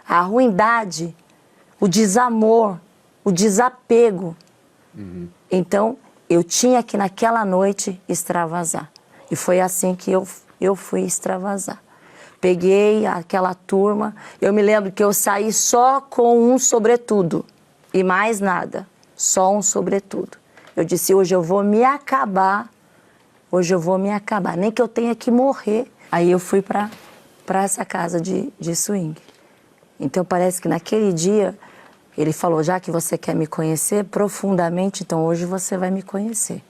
a ruindade, o desamor, o desapego. Então, eu tinha que naquela noite extravasar. E foi assim que eu fui extravasar. Peguei aquela turma, eu me lembro que eu saí só com um sobretudo e mais nada, só um sobretudo. Eu disse, hoje eu vou me acabar, nem que eu tenha que morrer. Aí eu fui para essa casa de swing. Então parece que naquele dia ele falou, já que você quer me conhecer profundamente, então hoje você vai me conhecer.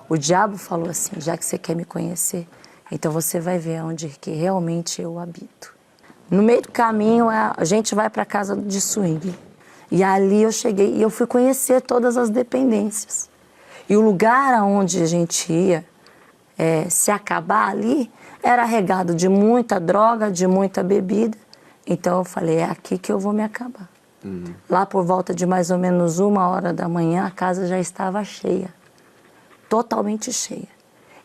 O diabo falou assim, já que você quer me conhecer, então você vai ver onde que realmente eu habito. No meio do caminho, a gente vai para a casa de swing. E ali eu cheguei e eu fui conhecer todas as dependências. E o lugar aonde a gente ia se acabar ali era regado de muita droga, de muita bebida. Então eu falei, é aqui que eu vou me acabar. Lá por volta de mais ou menos 1h da manhã, a casa já estava cheia. Totalmente cheia.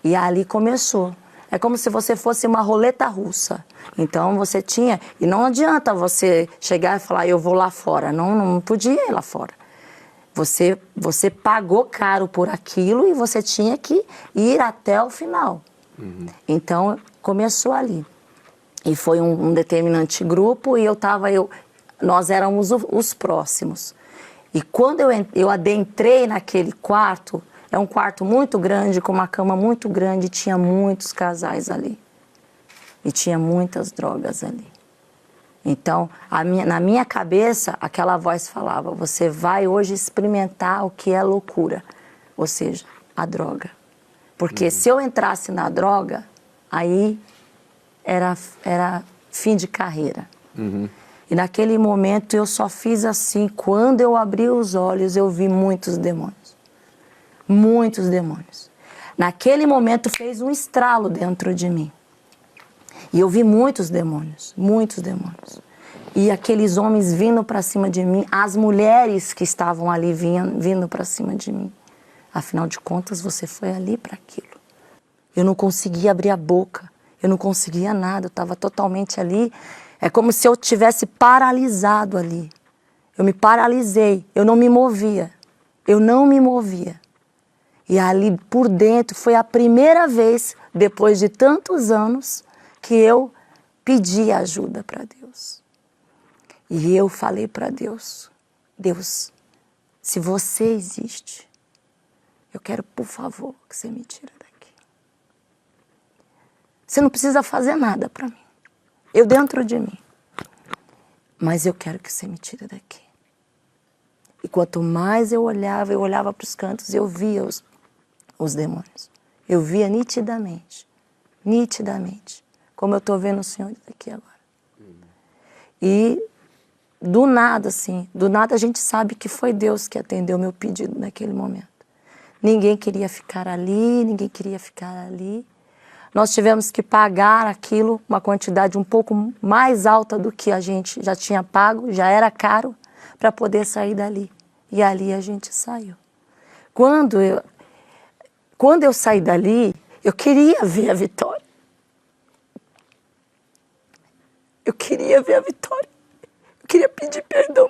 E ali começou. É como se você fosse uma roleta russa. Então você tinha... E não adianta você chegar e falar, eu vou lá fora. Não podia ir lá fora. Você pagou caro por aquilo e você tinha que ir até o final. Então, começou ali. E foi um determinante grupo e nós éramos os próximos. E quando eu adentrei naquele quarto, é um quarto muito grande, com uma cama muito grande, tinha muitos casais ali. E tinha muitas drogas ali. Então, na minha cabeça, aquela voz falava, você vai hoje experimentar o que é loucura, ou seja, a droga. Porque se eu entrasse na droga, aí era fim de carreira. E naquele momento eu só fiz assim, quando eu abri os olhos, eu vi muitos demônios. Muitos demônios. Naquele momento fez um estralo dentro de mim. E eu vi muitos demônios, muitos demônios. E aqueles homens vindo para cima de mim, as mulheres que estavam ali vindo para cima de mim. Afinal de contas, você foi ali para aquilo. Eu não conseguia abrir a boca, eu não conseguia nada, eu estava totalmente ali. É como se eu tivesse paralisado ali. Eu me paralisei, eu não me movia. Eu não me movia. E ali por dentro foi a primeira vez, depois de tantos anos, que eu pedi ajuda para Deus. E eu falei para Deus, Deus, se você existe, eu quero, por favor, que você me tire daqui. Você não precisa fazer nada para mim. Eu dentro de mim. Mas eu quero que você me tire daqui. E quanto mais eu olhava para os cantos, eu via os demônios. Eu via nitidamente, como eu estou vendo o Senhor aqui agora. E do nada a gente sabe que foi Deus que atendeu meu pedido naquele momento. Ninguém queria ficar ali, Nós tivemos que pagar aquilo, uma quantidade um pouco mais alta do que a gente já tinha pago, já era caro, para poder sair dali. E ali a gente saiu. Quando eu saí dali, eu queria ver a Vitória. Eu queria ver a Vitória. Eu queria pedir perdão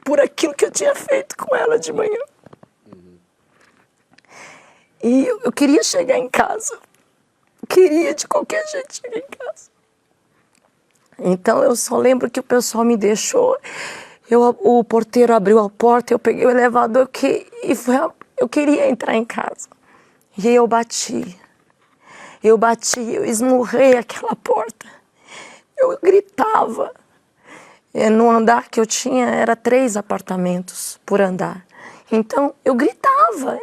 por aquilo que eu tinha feito com ela de manhã. E eu queria chegar em casa. Queria de qualquer jeito chegar em casa. Então eu só lembro que o pessoal me deixou. O porteiro abriu a porta, eu peguei o elevador eu queria entrar em casa. E eu bati, eu esmurrei aquela porta. Eu gritava. No andar que eu tinha, era 3 apartamentos por andar. Então eu gritava,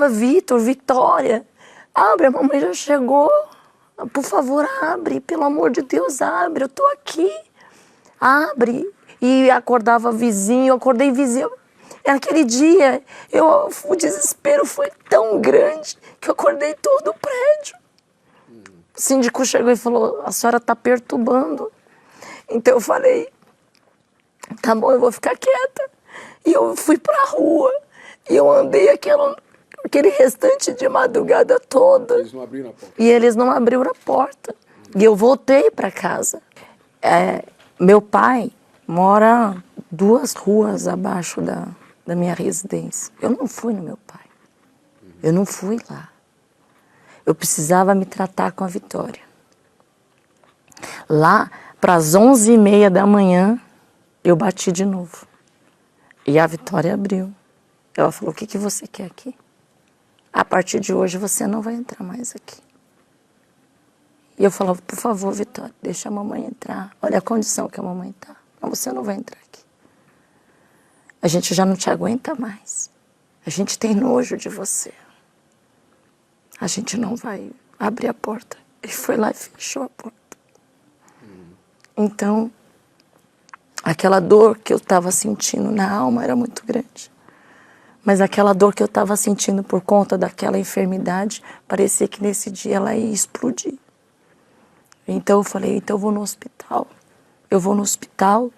Vitor, Vitória, abre, a mamãe já chegou. Por favor, abre, pelo amor de Deus, abre, eu tô aqui. Abre. E acordava vizinho, eu acordei vizinho. Naquele dia, o desespero foi tão grande que eu acordei todo o prédio. O síndico chegou e falou, a senhora está perturbando. Então eu falei, tá bom, eu vou ficar quieta. E eu fui para a rua. E eu andei aquele restante de madrugada toda. Eles não abriram a porta. E eles não abriram a porta. E eu voltei para casa. Meu pai mora 2 ruas abaixo da minha residência. Eu não fui no meu pai. Eu não fui lá. Eu precisava me tratar com a Vitória. Lá, para as 11h30 da manhã, eu bati de novo. E a Vitória abriu. Ela falou, o que você quer aqui? A partir de hoje você não vai entrar mais aqui. E eu falava, por favor, Vitória, deixa a mamãe entrar. Olha a condição que a mamãe está. Não, você não vai entrar aqui. A gente já não te aguenta mais. A gente tem nojo de você. A gente não vai abrir a porta. Ele foi lá e fechou a porta. Então, aquela dor que eu estava sentindo na alma era muito grande. Mas aquela dor que eu estava sentindo por conta daquela enfermidade, parecia que nesse dia ela ia explodir. Então eu falei, então eu vou no hospital. Eu vou no hospital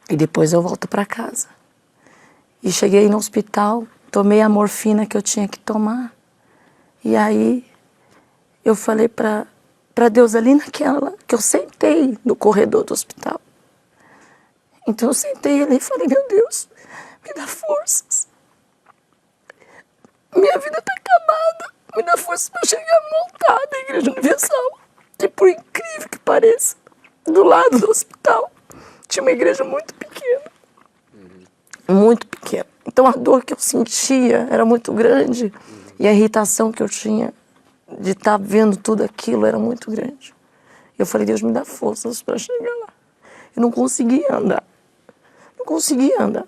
e depois eu volto para casa. E cheguei no hospital, tomei a morfina que eu tinha que tomar. E aí eu falei para Deus ali naquela, que eu sentei no corredor do hospital. Então eu sentei ali e falei, meu Deus, me dá forças. Minha vida está acabada. Me dá forças para chegar montada na Igreja Universal. E por incrível que pareça, do lado do hospital, tinha uma igreja muito pequena. Muito pequena. Então a dor que eu sentia era muito grande. E a irritação que eu tinha de estar vendo tudo aquilo era muito grande. Eu falei, Deus, me dá forças para chegar lá. Eu não conseguia andar. Não conseguia andar.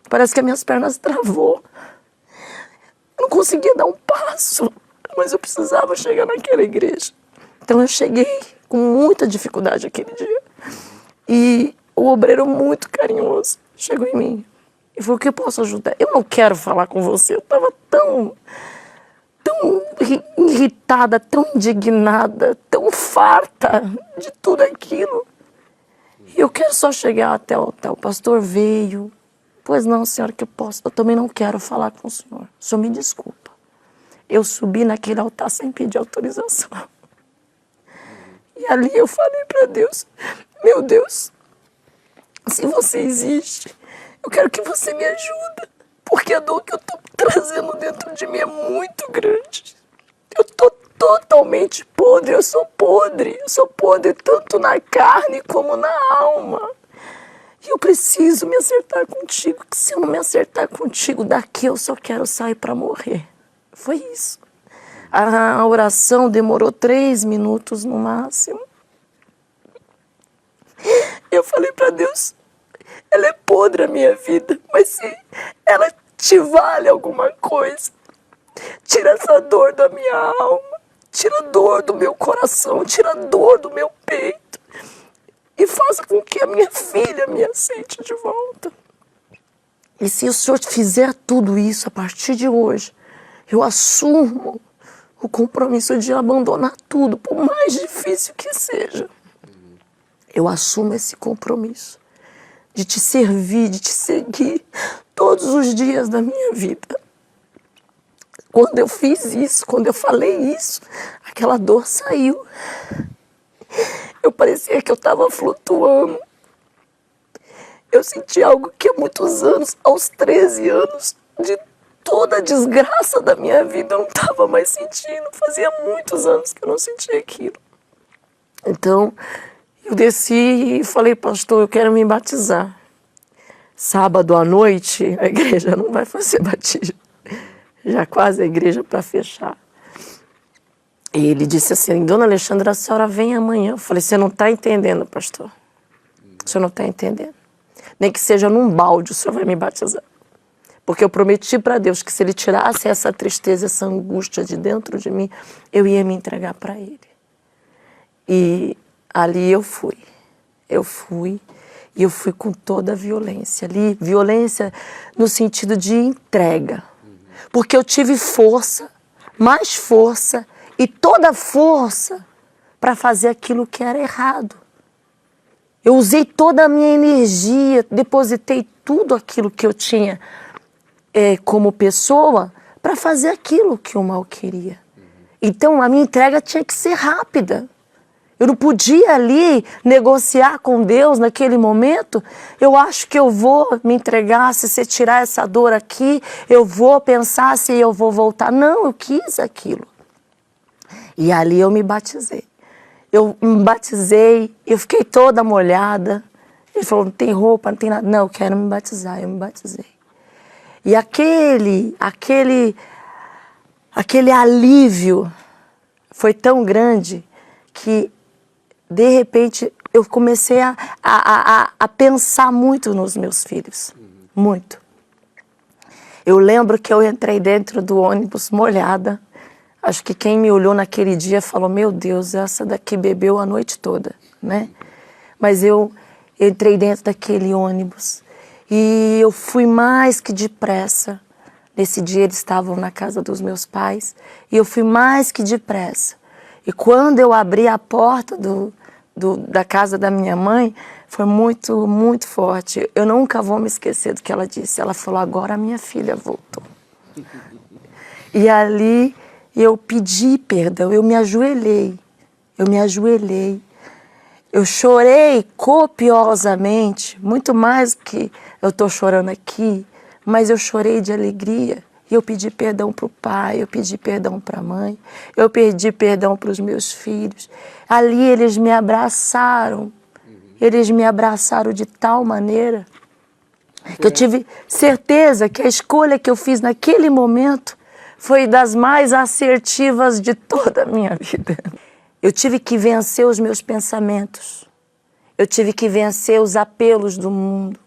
Parece que as minhas pernas travou. Eu não conseguia dar um passo, mas eu precisava chegar naquela igreja. Então eu cheguei com muita dificuldade aquele dia. E o obreiro muito carinhoso chegou em mim e falou, o que eu posso ajudar? Eu não quero falar com você. Eu estava tão irritada, tão indignada, tão farta de tudo aquilo. E eu quero só chegar até o hotel. O pastor veio. Pois não, senhora, que eu posso. Eu também não quero falar com o senhor. O senhor me desculpa. Eu subi naquele altar sem pedir autorização. E ali eu falei para Deus, meu Deus, se você existe, eu quero que você me ajude. Porque a dor que eu estou trazendo dentro de mim é muito grande. Eu estou totalmente podre, eu sou podre tanto na carne como na alma. E eu preciso me acertar contigo, que se eu não me acertar contigo daqui, eu só quero sair para morrer. Foi isso. A oração demorou 3 minutos no máximo. Eu falei para Deus, ela é podre a minha vida, mas se ela te vale alguma coisa, tira essa dor da minha alma, tira a dor do meu coração, tira a dor do meu peito e faça com que a minha filha me aceite de volta. E se o Senhor fizer tudo isso a partir de hoje, eu assumo o compromisso de abandonar tudo, por mais difícil que seja. Eu assumo esse compromisso de te servir, de te seguir todos os dias da minha vida. Quando eu fiz isso, quando eu falei isso, aquela dor saiu. Eu parecia que eu estava flutuando. Eu senti algo que há muitos anos, aos 13 anos, de toda a desgraça da minha vida, eu não estava mais sentindo. Fazia muitos anos que eu não sentia aquilo. Então, eu desci e falei, pastor, eu quero me batizar. Sábado à noite, a igreja não vai fazer batismo. Já quase a igreja para fechar. E ele disse assim, dona Alexandra, a senhora vem amanhã. Eu falei, você não está entendendo, pastor. O senhor não está entendendo. Nem que seja num balde, o senhor vai me batizar. Porque eu prometi para Deus que se Ele tirasse essa tristeza, essa angústia de dentro de mim, eu ia me entregar para Ele. E ali eu fui. E eu fui com toda a violência ali, violência no sentido de entrega. Porque eu tive força, mais força e toda a força para fazer aquilo que era errado. Eu usei toda a minha energia, depositei tudo aquilo que eu tinha como pessoa para fazer aquilo que o mal queria. Então a minha entrega tinha que ser rápida. Eu não podia ali negociar com Deus naquele momento. Eu acho que eu vou me entregar, se você tirar essa dor aqui, eu vou pensar se eu vou voltar. Não, eu quis aquilo. E ali eu me batizei. Eu me batizei, eu fiquei toda molhada. Ele falou, não tem roupa, não tem nada. Não, eu quero me batizar, eu me batizei. E aquele alívio foi tão grande que, de repente, eu comecei a pensar muito nos meus filhos. Muito. Eu lembro que eu entrei dentro do ônibus molhada. Acho que quem me olhou naquele dia falou, meu Deus, essa daqui bebeu a noite toda, né? Mas eu entrei dentro daquele ônibus e eu fui mais que depressa. Nesse dia eles estavam na casa dos meus pais e eu fui mais que depressa. E quando eu abri a porta da casa da minha mãe, foi muito, muito forte. Eu nunca vou me esquecer do que ela disse. Ela falou, agora a minha filha voltou. E ali eu pedi perdão, eu me ajoelhei. Eu chorei copiosamente, muito mais do que eu estou chorando aqui, mas eu chorei de alegria. E eu pedi perdão para o pai, eu pedi perdão para a mãe, eu pedi perdão para os meus filhos. Ali eles me abraçaram de tal maneira que eu tive certeza que a escolha que eu fiz naquele momento foi das mais assertivas de toda a minha vida. Eu tive que vencer os meus pensamentos. Eu tive que vencer os apelos do mundo.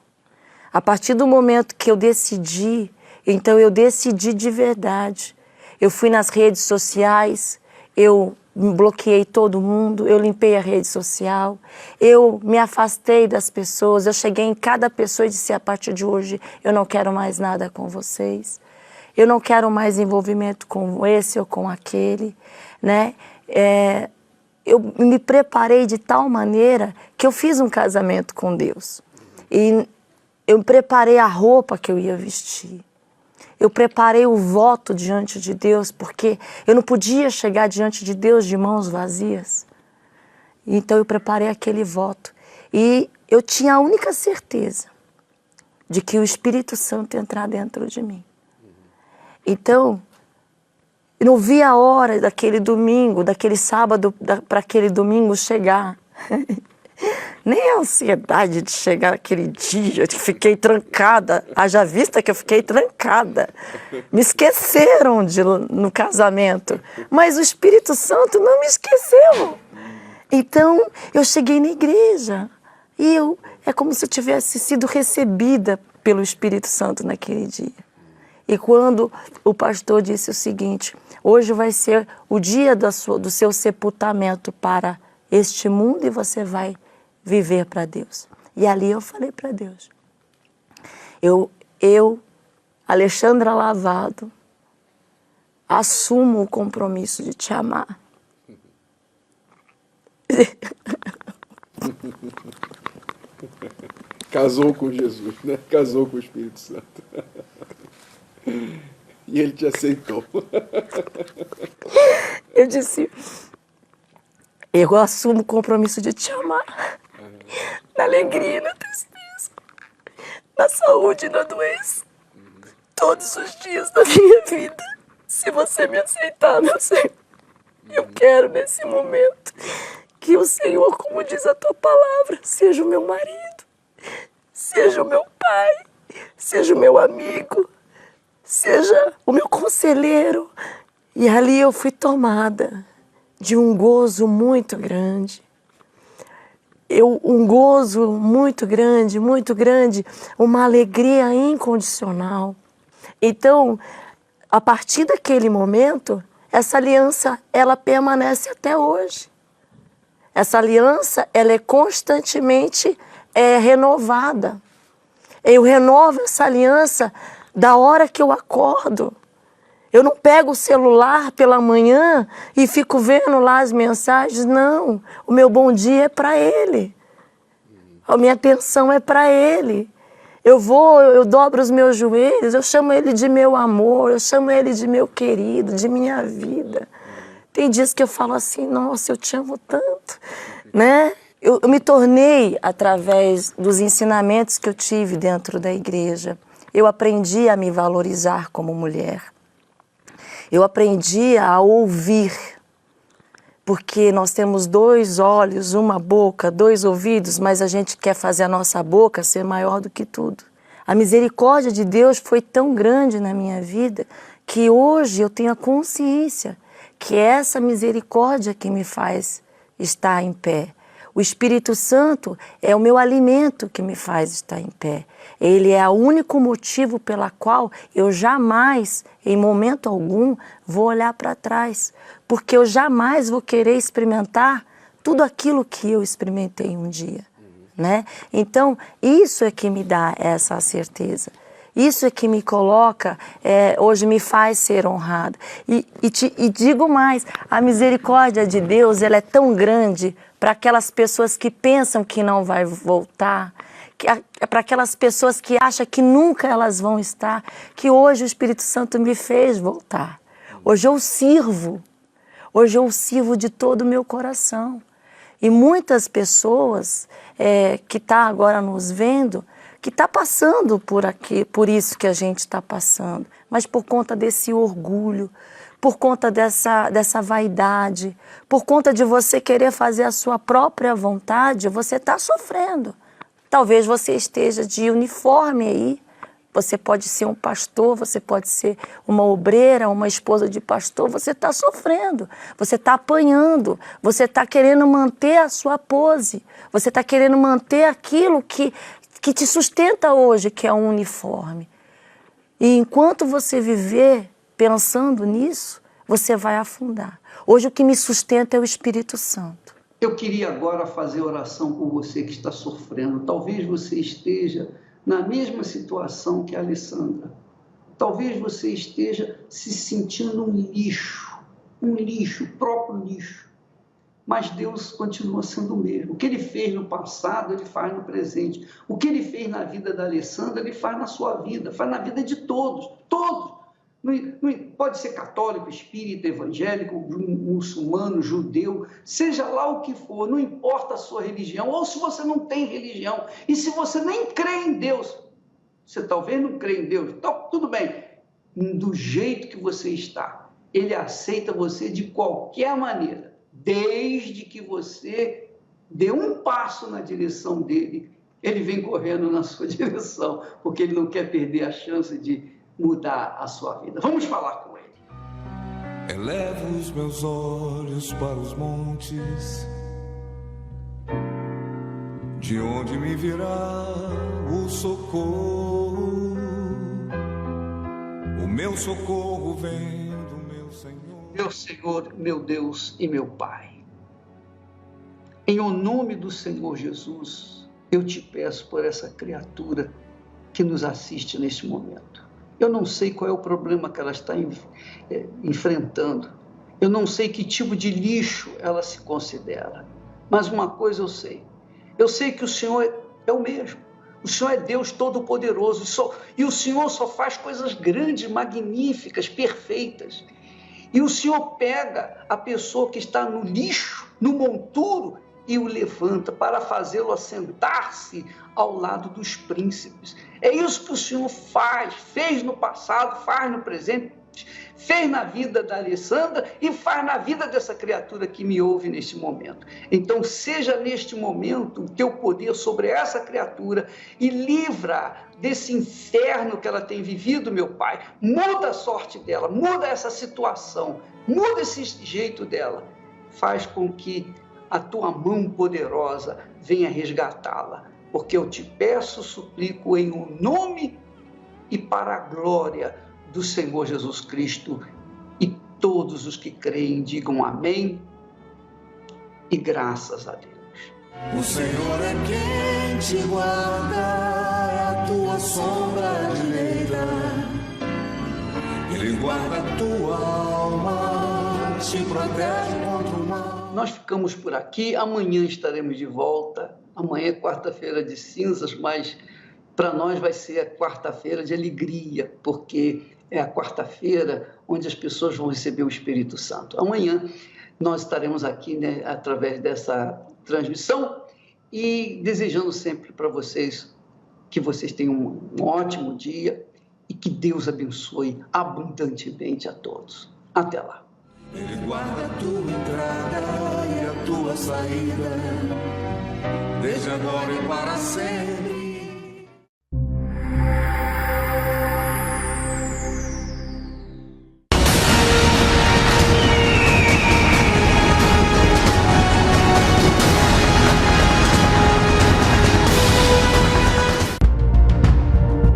A partir do momento que eu decidi, então eu decidi de verdade. Eu fui nas redes sociais, eu bloqueei todo mundo, eu limpei a rede social, eu me afastei das pessoas, eu cheguei em cada pessoa e disse, a partir de hoje eu não quero mais nada com vocês. Eu não quero mais envolvimento com esse ou com aquele, né? Eu me preparei de tal maneira que eu fiz um casamento com Deus. E eu preparei a roupa que eu ia vestir. Eu preparei o voto diante de Deus, porque eu não podia chegar diante de Deus de mãos vazias. Então eu preparei aquele voto. E eu tinha a única certeza de que o Espírito Santo ia entrar dentro de mim. Então, eu não vi a hora daquele domingo, daquele sábado para aquele domingo chegar. Nem a ansiedade de chegar aquele dia, eu fiquei trancada. Haja vista que eu fiquei trancada. Me esqueceram no casamento, mas o Espírito Santo não me esqueceu. Então, eu cheguei na igreja e é como se eu tivesse sido recebida pelo Espírito Santo naquele dia. E quando o pastor disse o seguinte, hoje vai ser o dia do seu sepultamento para este mundo e você vai viver para Deus. E ali eu falei para Deus, eu, Alexandra Lavado, assumo o compromisso de te amar. Casou com Jesus, né? Casou com o Espírito Santo. E ele te aceitou. Eu disse, eu assumo o compromisso de te amar. Na alegria e na tristeza. Na saúde e na doença. Todos os dias da minha vida. Se você me aceitar, meu Senhor. Eu quero nesse momento que o Senhor, como diz a tua palavra, seja o meu marido, seja o meu pai, seja o meu amigo, seja o meu conselheiro. E ali eu fui tomada de um gozo muito grande. Um gozo muito grande, uma alegria incondicional. Então, a partir daquele momento, essa aliança, ela permanece até hoje. Essa aliança, ela é constantemente é renovada. Eu renovo essa aliança da hora que eu acordo. Eu não pego o celular pela manhã e fico vendo lá as mensagens. Não, o meu bom dia é para Ele. A minha atenção é para Ele. Eu dobro os meus joelhos, eu chamo Ele de meu amor, eu chamo Ele de meu querido, de minha vida. Tem dias que eu falo assim, nossa, eu te amo tanto, né? Eu me tornei, através dos ensinamentos que eu tive dentro da igreja, eu aprendi a me valorizar como mulher. Eu aprendi a ouvir, porque nós temos 2 olhos, uma boca, 2 ouvidos, mas a gente quer fazer a nossa boca ser maior do que tudo. A misericórdia de Deus foi tão grande na minha vida que hoje eu tenho a consciência que é essa misericórdia que me faz estar em pé. O Espírito Santo é o meu alimento que me faz estar em pé. Ele é o único motivo pela qual eu jamais, em momento algum, vou olhar para trás. Porque eu jamais vou querer experimentar tudo aquilo que eu experimentei um dia, né? Então, isso é que me dá essa certeza. Isso é que me coloca, hoje me faz ser honrado. E digo mais, a misericórdia de Deus, ela é tão grande para aquelas pessoas que pensam que não vai voltar, para aquelas pessoas que acham que nunca elas vão estar, que hoje o Espírito Santo me fez voltar. Hoje eu sirvo de todo o meu coração. E muitas pessoas que estão agora nos vendo, que está passando por isso que a gente está passando, mas por conta desse orgulho, por conta dessa vaidade, por conta de você querer fazer a sua própria vontade, você está sofrendo. Talvez você esteja de uniforme aí, você pode ser um pastor, você pode ser uma obreira, uma esposa de pastor, você está sofrendo, você está apanhando, você está querendo manter a sua pose, você está querendo manter aquilo que te sustenta hoje, que é um uniforme. E enquanto você viver pensando nisso, você vai afundar. Hoje o que me sustenta é o Espírito Santo. Eu queria agora fazer oração por você que está sofrendo. Talvez você esteja na mesma situação que a Alessandra. Talvez você esteja se sentindo um lixo, o próprio lixo. Mas Deus continua sendo o mesmo. O que Ele fez no passado, Ele faz no presente. O que Ele fez na vida da Alessandra, Ele faz na sua vida, faz na vida de todos. Todos. Pode ser católico, espírita, evangélico, muçulmano, judeu, seja lá o que for, não importa a sua religião, ou se você não tem religião, e se você nem crê em Deus, você talvez não crê em Deus, então, tudo bem, do jeito que você está, Ele aceita você de qualquer maneira, desde que você dê um passo na direção dele, Ele vem correndo na sua direção, porque Ele não quer perder a chance de mudar a sua vida. Vamos falar com Ele. Elevo os meus olhos para os montes, de onde me virá o socorro? O meu socorro vem do meu Senhor. Meu Senhor, meu Deus e meu Pai, em o nome do Senhor Jesus, eu te peço por essa criatura que nos assiste neste momento. Eu não sei qual é o problema que ela está enfrentando. Eu não sei que tipo de lixo ela se considera. Mas uma coisa eu sei. Eu sei que o Senhor é o mesmo. O Senhor é Deus Todo-Poderoso. E o Senhor só faz coisas grandes, magníficas, perfeitas. E o Senhor pega a pessoa que está no lixo, no monturo, e o levanta para fazê-lo assentar-se ao lado dos príncipes. É isso que o Senhor fez no passado, faz no presente, fez na vida da Alessandra e faz na vida dessa criatura que me ouve neste momento. Então, seja neste momento o teu poder sobre essa criatura e livra desse inferno que ela tem vivido, meu Pai. Muda a sorte dela, muda essa situação, muda esse jeito dela. Faz com que a tua mão poderosa venha resgatá-la, porque eu te peço, suplico em o nome e para a glória do Senhor Jesus Cristo, e todos os que creem digam amém e graças a Deus. O Senhor é quem quem te guarda é a tua sombra direita. Ele guarda a tua alma, te protege contra o mal. Nós ficamos por aqui, amanhã estaremos de volta. Amanhã é quarta-feira de cinzas, mas para nós vai ser a quarta-feira de alegria, porque é a quarta-feira onde as pessoas vão receber o Espírito Santo. Amanhã nós estaremos aqui, né, através dessa transmissão e desejando sempre para vocês que vocês tenham um ótimo dia e que Deus abençoe abundantemente a todos. Até lá. Ele guarda a tua entrada e a tua saída, desde agora e para sempre.